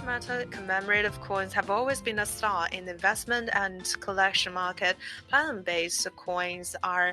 metal commemorative coins have always been a star in the investment and collection market. Platinum-based coins are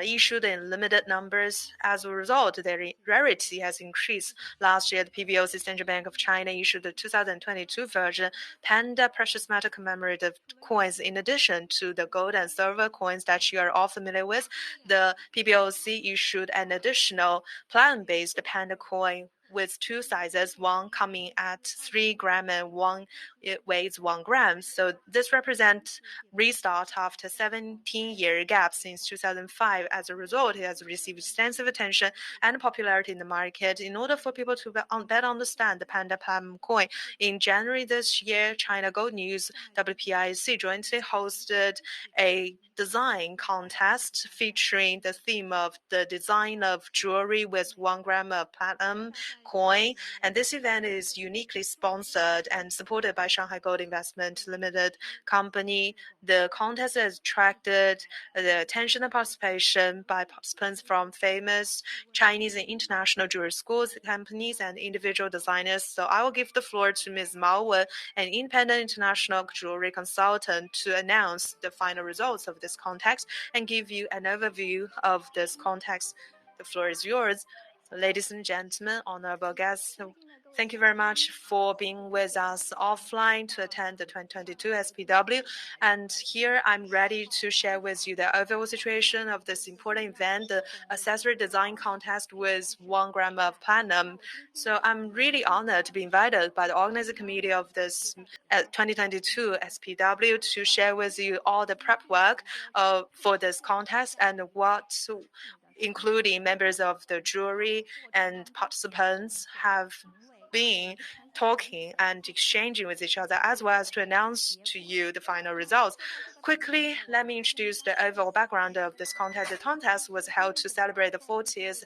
issued in limited numbers. As a result, their rarity has increased. Last year, the PBOC Central Bank of China issued the 2022 version Panda precious metal commemorative coins. In addition to the gold and silver coins that you are all familiar with, the PBOC issued an additional platinum-based Panda coin with two sizes, one coming at 3 grams and one it weighs 1 gram. So this represents restart after 17-year gap since 2005. As a result, it has received extensive attention and popularity in the market. In order for people to better understand the Panda Platinum coin, in January this year, China Gold News WPIC jointly hosted a design contest featuring the theme of the design of jewelry with 1 gram of platinum coin, and this event is uniquely sponsored and supported by Shanghai Gold Investment Limited Company. The contest has attracted the attention and participation by participants from famous Chinese and international jewelry schools, companies, and individual designers. So I will give the floor to Ms. Mao Wen, an independent international jewelry consultant, to announce the final results of this contest and give you an overview of this contest. The floor is yours. Ladies and gentlemen, honorable guests, thank you very much for being with us offline to attend the 2022 SPW. And here I'm ready to share with you the overall situation of this important event, the accessory design contest with 1 gram of platinum. So I'm really honored to be invited by the organizing committee of this 2022 SPW to share with you all the prep work for this contest and including members of the jury and participants have been talking and exchanging with each other, as well as to announce to you the final results. Quickly, let me introduce the overall background of this contest. The contest was held to celebrate the 40th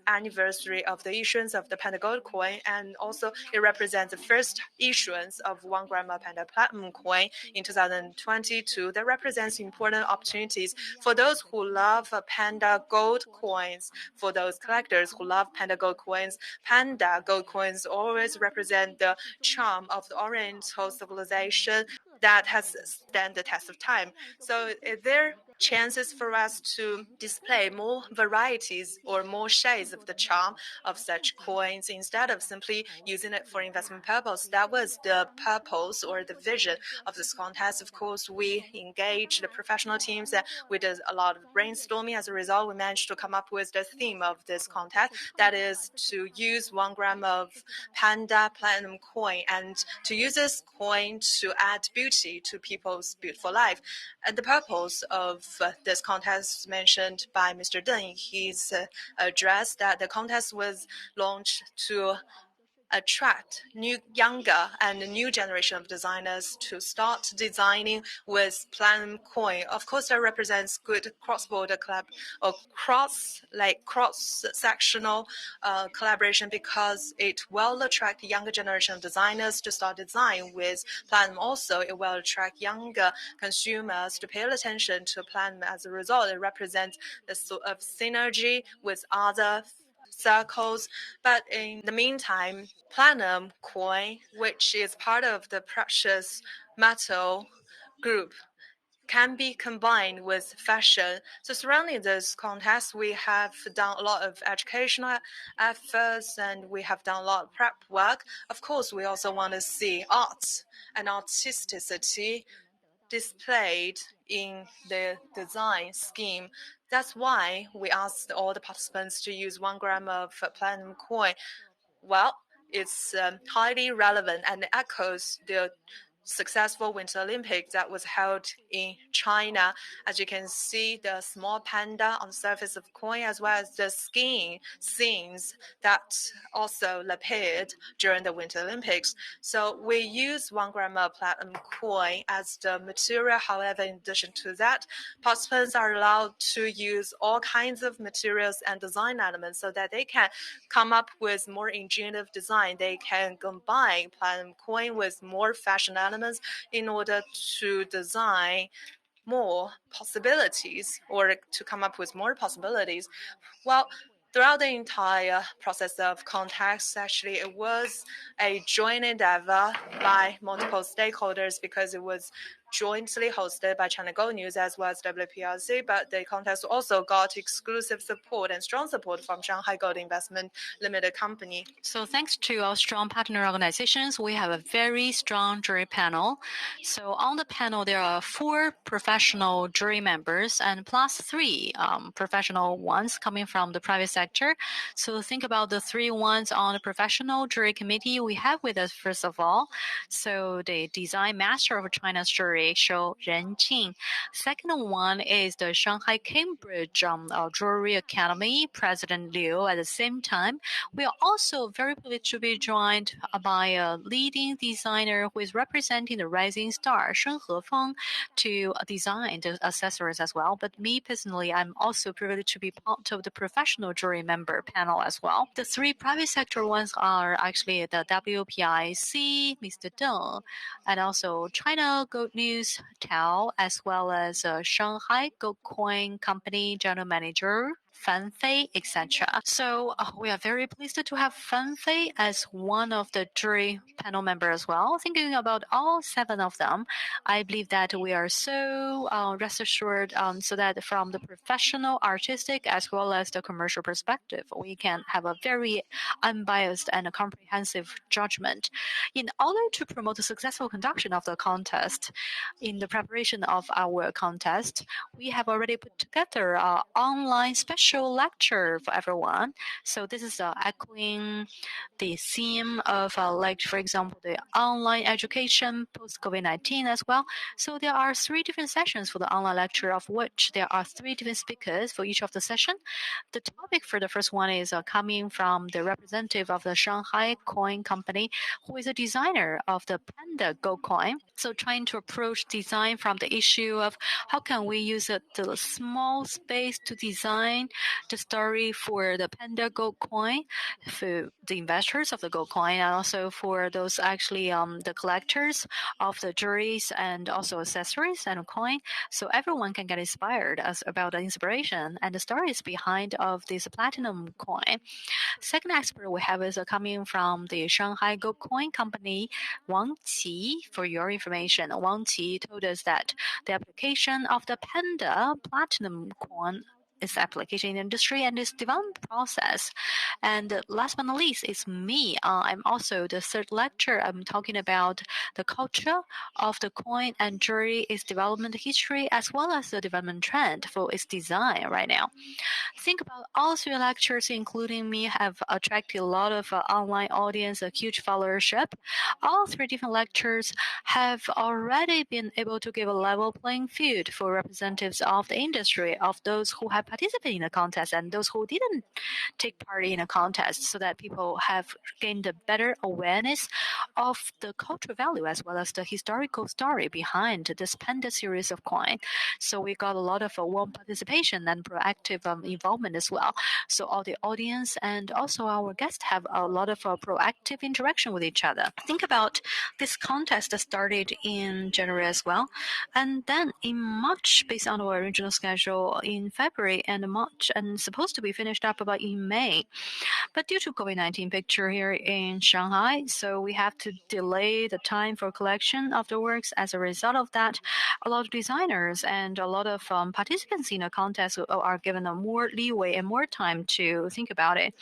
anniversary of the issuance of the Panda Gold coin, and also it represents the first issuance of 1 gram of Panda Platinum coin in 2022. That represents important opportunities for those who love Panda Gold coins. For those collectors who love Panda Gold coins, Panda Gold coins always represent the charm of the Oriental civilization that has stand the test of time. So there are chances for us to display more varieties or more shades of the charm of such coins instead of simply using it for investment purpose. That was the purpose or the vision of this contest. Of course, we engaged the professional teams and we did a lot of brainstorming. As a result, we managed to come up with the theme of this contest, that is to use 1 gram of Panda Platinum coin and to use this coin to add beauty to people's beautiful life. And the purpose of this contest mentioned by Mr. Deng in his address, that the contest was launched to attract younger and new generation of designers to start designing with platinum coin. Of course, that represents good cross-border or cross-sectional collaboration, because it will attract younger generation of designers to start design with platinum. Also, it will attract younger consumers to pay attention to platinum. As a result, it represents the sort of synergy with other circles. But in the meantime, platinum coin, which is part of the precious metal group, can be combined with fashion. So surrounding this contest, we have done a lot of educational efforts and we have done a lot of prep work. Of course, we also want to see art and artisticity displayed in the design scheme. That's why we asked all the participants to use 1 gram of platinum coin. Well, it's highly relevant and echoes the successful Winter Olympics that was held in China. As you can see, the small panda on the surface of the coin, as well as the skiing scenes that also appeared during the Winter Olympics. So we use 1 gram of platinum coin as the material. However, in addition to that, participants are allowed to use all kinds of materials and design elements so that they can come up with more ingenious design. They can combine platinum coin with more fashion elements in order to design more possibilities or to come up with more possibilities. Well, throughout the entire process of contest, actually, it was a joint endeavor by multiple stakeholders because it was jointly hosted by China Gold News as well as WPIC, but the contest also got exclusive support and strong support from Shanghai Gold Investment Limited Company. So thanks to our strong partner organizations, we have a very strong jury panel. So on the panel, there are 4 professional jury members and plus 3 professional ones coming from the private sector. So think about the 3 ones on the professional jury committee we have with us first of all. So the design master of China's jury, Shou Renjing. Second one is the Shanghai Cambridge Jewelry Academy, President Liu. At the same time, we are also very privileged to be joined by a leading designer who is representing the rising star, Shen Hefeng, to design the accessories as well. But me personally, I'm also privileged to be part of the professional jury member panel as well. The 3 private sector ones are actually the WPIC, Mr. Deng, and also China Gold News, Tao, as well as Shanghai Gold Coin Company General Manager, Fan Fei, etc. So we are very pleased to have Fan Fei as one of the jury panel members as well. Thinking about all 7 of them, I believe that we are so rest assured so that from the professional, artistic, as well as the commercial perspective, we can have a very unbiased and a comprehensive judgment. In order to promote the successful conduction of the contest, in the preparation of our contest, we have already put together an online special lecture for everyone. So this is echoing the theme of, like, for example, the online education post-COVID-19 as well. So there are 3 different sessions for the online lecture, of which there are 3 different speakers for each of the session. The topic for the first one is coming from the representative of the Shanghai Coin Company, who is a designer of the Panda Gold coin. So trying to approach design from the issue of how can we use the small space to design the story for the Panda Gold coin for the investors of the gold coin, and also for those actually the collectors of the jewelries and also accessories and coin, so everyone can get inspired about the inspiration and the stories behind of this platinum coin. Second expert we have is coming from the Shanghai Gold Coin Company, Wang Qi. For your information, Wang Qi told us that the application of the Panda platinum coin its application in industry and its development process. And last but not least, it's me. I'm also the 3rd lecturer. I'm talking about the culture of the coin and jewelry, its development history, as well as the development trend for its design right now. Think about all 3 lectures, including me, have attracted a lot of online audience, a huge followership. All 3 different lectures have already been able to give a level playing field for representatives of the industry, of those who have participated in the contest and those who didn't take part in a contest, so that people have gained a better awareness of the cultural value as well as the historical story behind this Panda series of coin. So we got a lot of warm participation and proactive involvement as well. So all the audience and also our guests have a lot of proactive interaction with each other. Think about this contest that started in January as well, and then in March, based on our original schedule, in February and March, and supposed to be finished up about in May. But due to COVID-19 picture here in Shanghai, so we have to delay the time for collection of the works. As a result of that, a lot of designers and a lot of participants in the contest are given a more leeway and more time to think about it.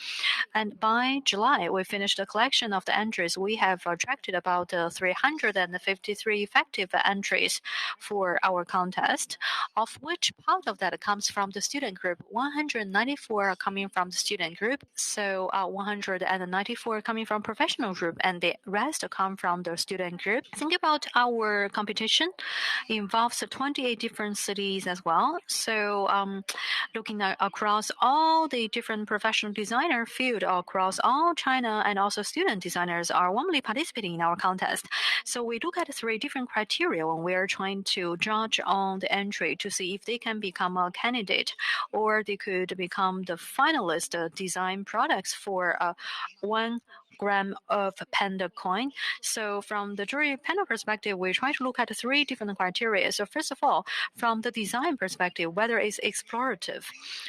And by July, we finished the collection of the entries. We have attracted about 353 effective entries for our contest, of which part of that comes from the student group. 194 are coming from the student group, so 194 coming from professional group, and the rest come from the student group. Think about our competition involves 28 different cities as well. So looking across all the different professional designer field across all China, and also student designers are warmly participating in our contest. So we look at 3 different criteria when we are trying to judge on the entry to see if they can become a candidate or they could become the finalist design products for one gram of Panda coin. So from the jury panel perspective, we try to look at 3 different criteria. So first of all, from the design perspective, whether it's explorative.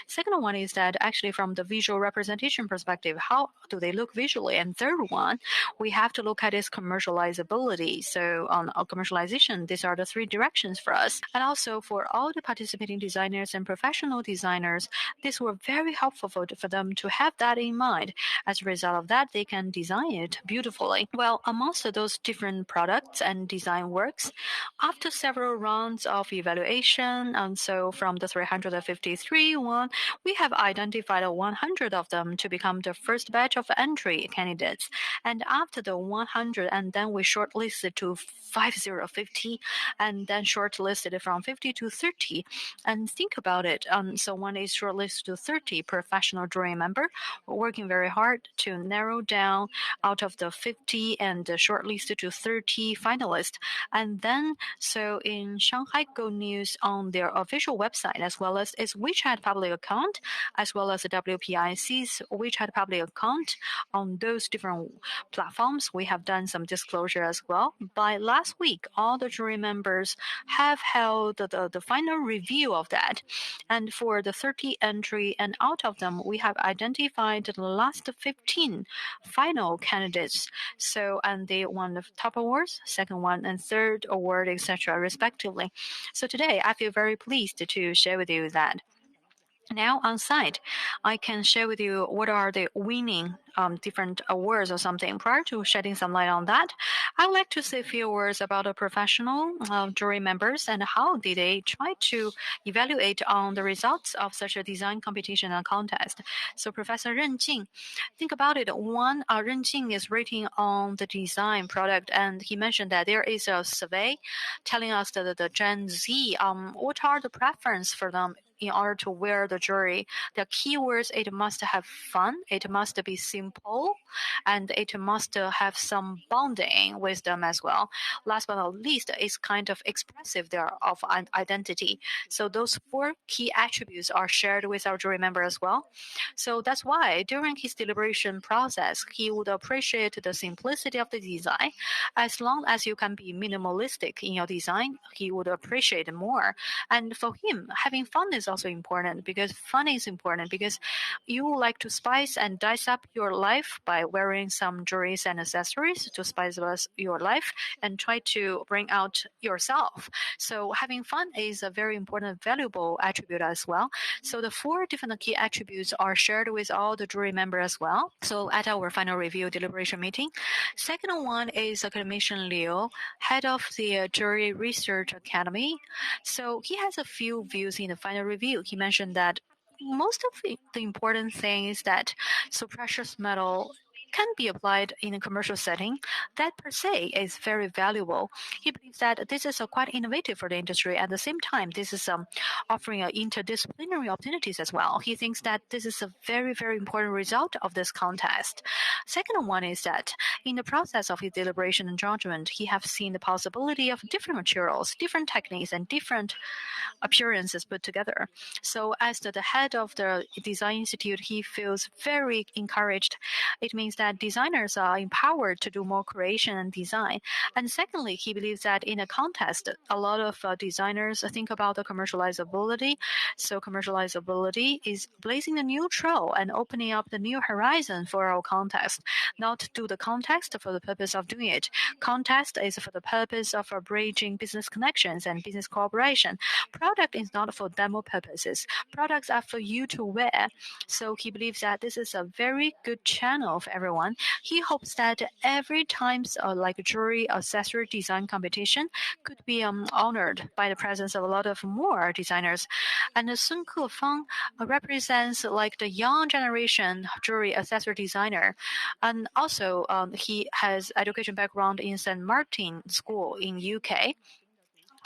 Second one is that actually from the visual representation perspective, how do they look visually? And third one, we have to look at its commercializability. So on commercialization, these are the 3 directions for us. And also for all the participating designers and professional designers, these were very helpful for them to have that in mind. As a result of that, they can design it beautifully. Well, amongst those different products and design works, after several rounds of evaluation, and so from the 353 one, we have identified 100 of them to become the first batch of entry candidates. And after the 100, and then we shortlisted to 50, and then shortlisted from 50 to 30. And think about it. So one is shortlisted to 30 professional jury member. We're working very hard to narrow down out of the 50 and shortlisted to 30 finalists. And then, so in Shanghai Go News on their official website, as well as its WeChat public account, as well as the WPIC's WeChat public account, on those different platforms, we have done some disclosure as well. By last week, all the jury members have held the final review of that. And for the 30 entry, and out of them, we have identified the last 15 final candidates. So, and they won the top awards, second one, and third award, etc., respectively. So today, I feel very pleased to share with you that. Now on site, I can share with you what are the winning different awards or something. Prior to shedding some light on that, I would like to say a few words about the professional jury members and how did they try to evaluate on the results of such a design competition and contest. So Professor Ren Jing, think about it. One, Ren Jing is rating on the design product, and he mentioned that there is a survey telling us that the Gen Z, what are the preference for them in order to wear the jewelry. The keywords, it must have fun, it must be simple, and it must have some bonding with them as well. Last but not least, it's kind of expressive there of an identity. So those 4 key attributes are shared with our jury member as well. So that's why during his deliberation process, he would appreciate the simplicity of the design. As long as you can be minimalistic in your design, he would appreciate more. And for him, having fun is also important because you like to spice and dice up your life by wearing some jewelries and accessories to spice up your life and try to bring out yourself. So having fun is a very important, valuable attribute as well. So the 4 different key attributes are shared with all the jury members as well. So at our final review deliberation meeting, second one is Commission Liu, head of the Jury Research Academy. So he has a few views in the final review. He mentioned that most of the important thing is that so precious metal can be applied in a commercial setting. That per se is very valuable. He believes that this is quite innovative for the industry. At the same time, this is offering interdisciplinary opportunities as well. He thinks that this is a very, very important result of this contest. Second one is that in the process of his deliberation and judgment, he has seen the possibility of different materials, different techniques, and different appearances put together. So as the head of the Design Institute, he feels very encouraged. It means that designers are empowered to do more creation and design. And secondly, he believes that in a contest, a lot of designers think about the commercializability. So commercializability is blazing a new trail and opening up the new horizon for our contest. Not do the contest for the purpose of doing it. Contest is for the purpose of bridging business connections and business cooperation. Product is not for demo purposes. Products are for you to wear. So he believes that this is a very good channel for everyone. He hopes that every time like jewelry accessory design competition could be honored by the presence of a lot of more designers. And Sun Kefang represents like the young generation jewelry accessory designer. And also he has education background in St. Martin School in UK.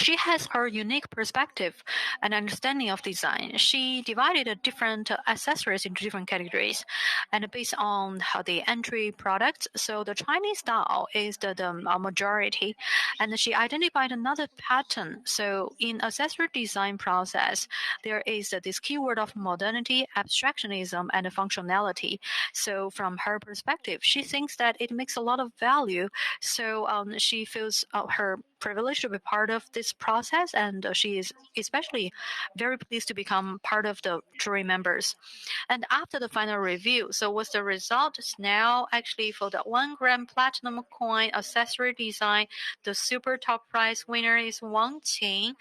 She has her unique perspective and understanding of design. She divided the different accessories into different categories, and based on how the entry products. So the Chinese style is the majority, and she identified another pattern. So in accessory design process, there is this keyword of modernity, abstractionism, and functionality. So from her perspective, she thinks that it makes a lot of value. So she feels her privileged to be part of this process, and she is especially very pleased to become part of the jury members. And after the final review, so what's the result? Now, actually, for the 1 gram platinum coin accessory design, the super top prize winner is Wang Qing.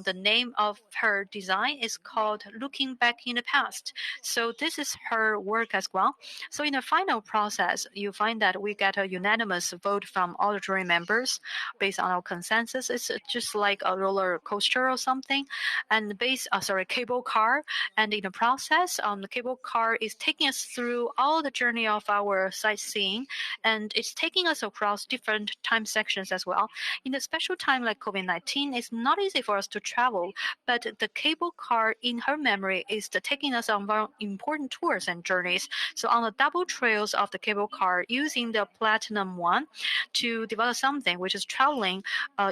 The name of her design is called Looking Back in the Past. So this is her work as well. So in the final process, you find that we get a unanimous vote from all the jury members based on our consensus. It's just like a roller coaster or something, and cable car. And in the process, the cable car is taking us through all the journey of our sightseeing, and it's taking us across different time sections as well. In a special time like COVID-19, it's not easy for us to travel, but the cable car in her memory is taking us on very important tours and journeys. So on the double trails of the cable car, using the platinum one to develop something which is traveling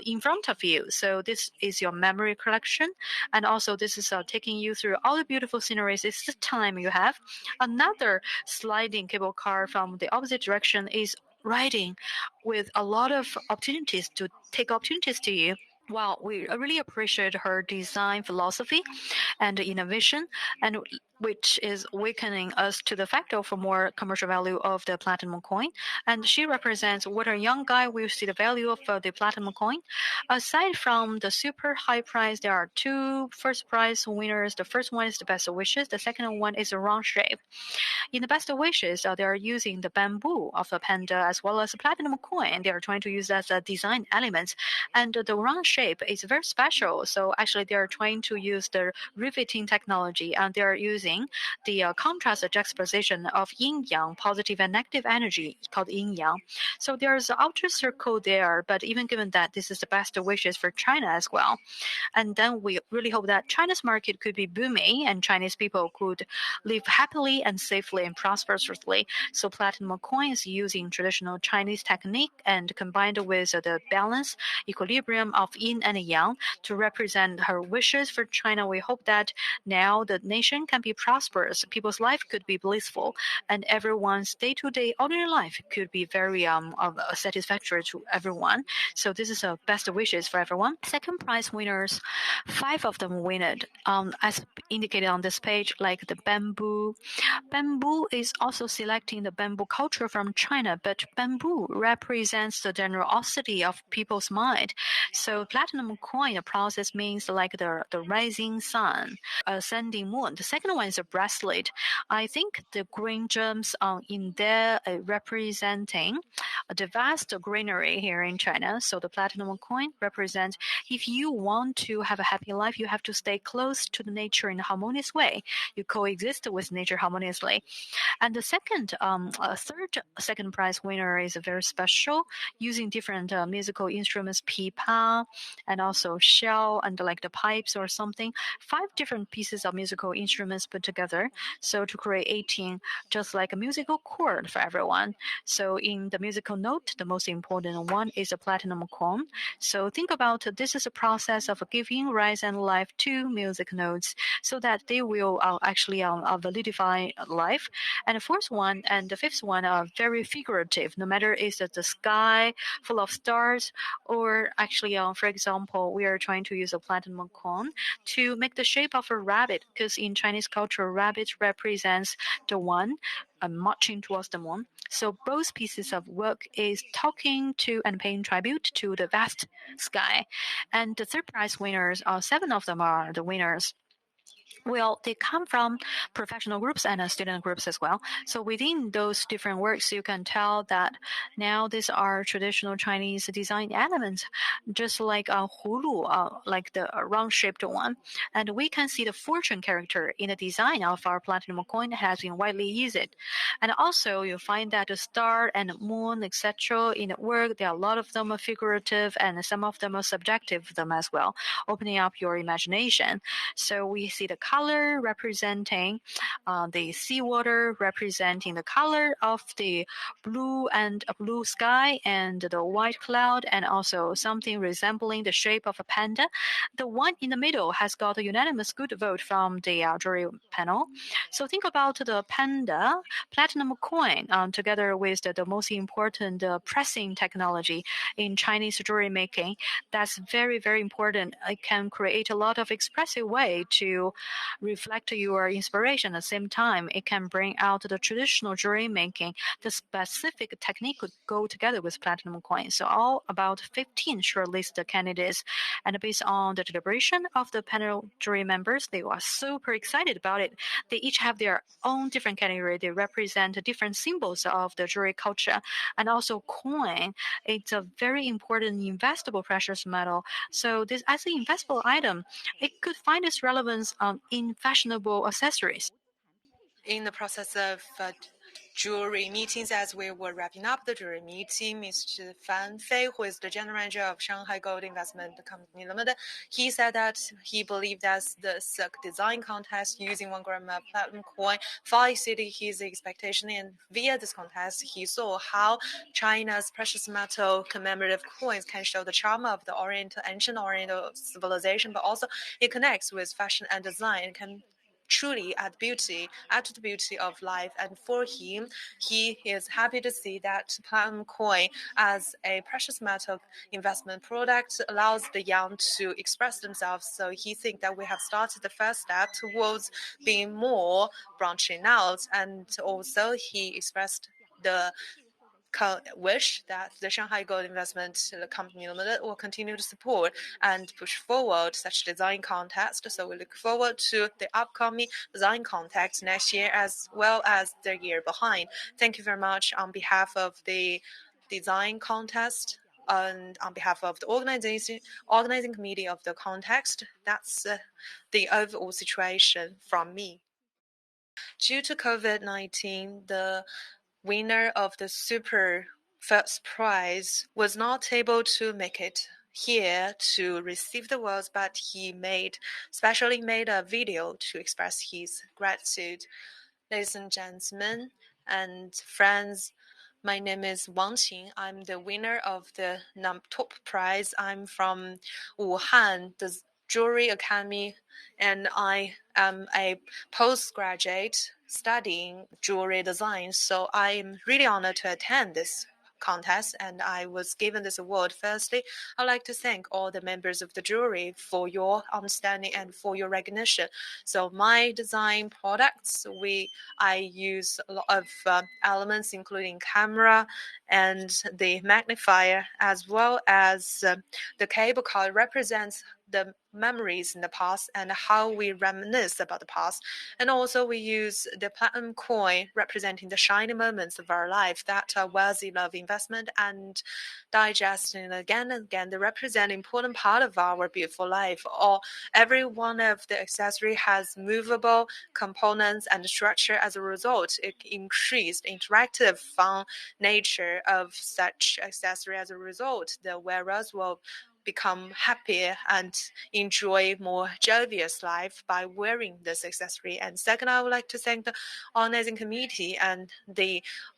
in front of you. So this is your memory collection, and also this is taking you through all the beautiful sceneries. It's the time you have. Another sliding cable car from the opposite direction is riding with a lot of opportunities to take opportunities to you. Wow, we really appreciate her design philosophy and innovation, and which is awakening us to the fact of more commercial value of the platinum coin. And she represents what a young guy will see the value of the platinum coin. Aside from the super high prize, there are 2 first prize winners. The first one is the best wishes. The second one is a round shape. In the best wishes, they are using the bamboo of the panda as well as the platinum coin. They are trying to use that as a design element. And the round shape is very special. So actually, they are trying to use the riveting technology, and they are using the contrast juxtaposition of yin-yang, positive and negative energy, called yin-yang. So there's an outer circle there, but even given that, this is the best wishes for China as well. And then we really hope that China's market could be booming and Chinese people could live happily and safely and prosperously. So platinum coin is using traditional Chinese technique and combined with the balance, equilibrium of yin and yang to represent her wishes for China. We hope that now the nation can be prosperous, people's life could be blissful, and everyone's day-to-day ordinary life could be very satisfactory to everyone. So this is best wishes for everyone. Second prize winners, 5 of them win it. As indicated on this page, like the bamboo. Bamboo is also selecting the bamboo culture from China, but bamboo represents the generosity of people's mind. So platinum coin, the process means like the rising sun, ascending moon. The second one is a bracelet. I think the green gems in there representing the vast greenery here in China. So the platinum coin represents if you want to have a happy life, you have to stay close to the nature in a harmonious way. You coexist with nature harmoniously. And the second prize winner is very special, using different musical instruments, pipa, and also shell, and like the pipes or something. 5 different pieces of musical instruments put together, so to creating just like a musical chord for everyone. So in the musical note, the most important one is a platinum coin. So think about this is a process of giving rise and life to music notes, so that they will actually validify life. And the fourth one and the fifth one are very figurative. No matter is it the sky full of stars, or actually, for example, we are trying to use a platinum coin to make the shape of a rabbit, because in Chinese culture, rabbit represents the one marching towards the moon. So both pieces of work is talking to and paying tribute to the vast sky. And the third prize winners, 7 of them are the winners. Well, they come from professional groups and student groups as well. So within those different works, you can tell that now these are traditional Chinese design elements, just like a hulu, like the round-shaped one. And we can see the fortune character in the design of our platinum coin has been widely used. And also, you find that the star and moon, etc., in the work, there are a lot of them are figurative, and some of them are subjective them as well, opening up your imagination. So we see the color representing the seawater, representing the color of the blue and blue sky and the white cloud, and also something resembling the shape of a panda. The one in the middle has got a unanimous good vote from the jury panel. So think about the panda platinum coin together with the most important pressing technology in Chinese jewelry making. That's very, very important. It can create a lot of expressive way to reflect your inspiration. At the same time, it can bring out the traditional jewelry making. The specific technique could go together with platinum coin. So all about 15 shortlisted candidates. And based on the deliberation of the panel jury members, they were super excited about it. They each have their own different category. They represent different symbols of the jewelry culture. And also coin, it's a very important investable precious metal. So this as an investable item, it could find its relevance in fashionable accessories. In the process of jury meetings, as we were wrapping up the jury meeting, Mr. Fan Fei, who is the general manager of Shanghai Gold Investment Company Limited, he said that he believed that the design contest using 1 gram of platinum coin far exceeded his expectation, and via this contest, he saw how China's precious metal commemorative coins can show the charm of the ancient Oriental civilization, but also it connects with fashion and design and can truly add to the beauty of life. And for him, he is happy to see that platinum coin as a precious metal investment product allows the young to express themselves. So he thinks that we have started the first step towards being more branching out. And also he expressed the wish that the Shanghai Gold Investment Company Limited will continue to support and push forward such design contest. So we look forward to the upcoming design contest next year as well as the year behind. Thank you very much on behalf of the design contest and on behalf of the organizing committee of the contest. That's the overall situation from me. Due to COVID-19, the winner of the super first prize was not able to make it here to receive the awards, but he specially made a video to express his gratitude. Ladies and gentlemen and friends, my name is Wang Qing. I'm the winner of the top prize. I'm from Wuhan, the Jewelry Academy, and I am a postgraduate studying jewelry design. So I'm really honored to attend this contest, and I was given this award. Firstly, I'd like to thank all the members of the jury for your understanding and for your recognition. So my design products, I use a lot of elements, including camera and the magnifier, as well as the cable car represents the memories in the past and how we reminisce about the past. And also we use the platinum coin representing the shining moments of our life that are worthy of investment and digesting again and again. They represent an important part of our beautiful life. Every one of the accessory has movable components and structure. As a result, it increased interactive fun nature of such accessory. As a result, the wearers will become happier and enjoy more jovious life by wearing this accessory. And second, I would like to thank the organizing committee and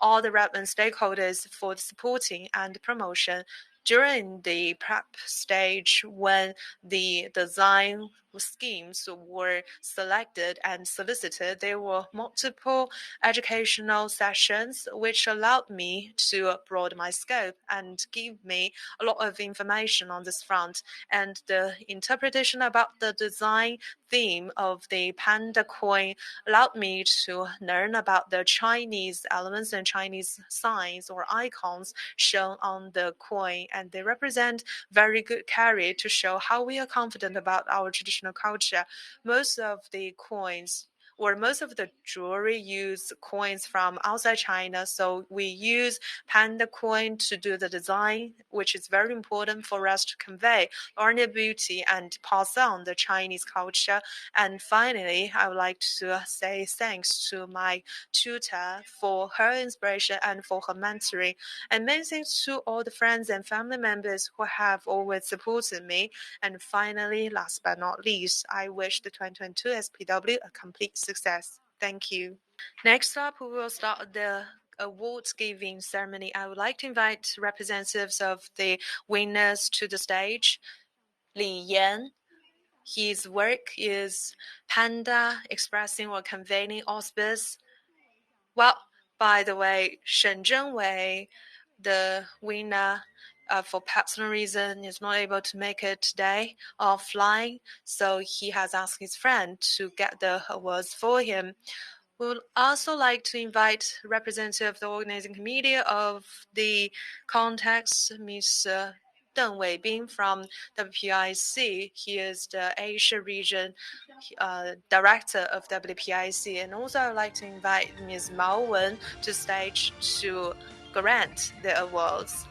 all the relevant stakeholders for the supporting and promotion during the prep stage. When the design schemes were selected and solicited, there were multiple educational sessions which allowed me to broaden my scope and give me a lot of information on this front. And the interpretation about the design theme of the panda coin allowed me to learn about the Chinese elements and Chinese signs or icons shown on the coin and they represent very good carry to show how we are confident about our traditional culture. Most of the coins or most of the jewelry use coins from outside China. So we use Panda coin to do the design, which is very important for us to convey ornate beauty and pass on the Chinese culture. And finally, I would like to say thanks to my tutor for her inspiration and for her mentoring. And many thanks to all the friends and family members who have always supported me. And finally, last but not least, I wish the 2022 SPW a complete success. Thank you. Next up, we will start the awards giving ceremony. I would like to invite representatives of the winners to the stage. Li Yan. His work is Panda, expressing or conveying auspice. Well, by the way, Shen Zhengwei, the winner, for personal reason, is not able to make it today offline, so he has asked his friend to get the awards for him. We would also like to invite representative of the organizing committee of the contest, Ms. Deng Weibing from WPIC. He is the Asia region director of WPIC. And also I would like to invite Ms. Mao Wen to stage to grant the awards.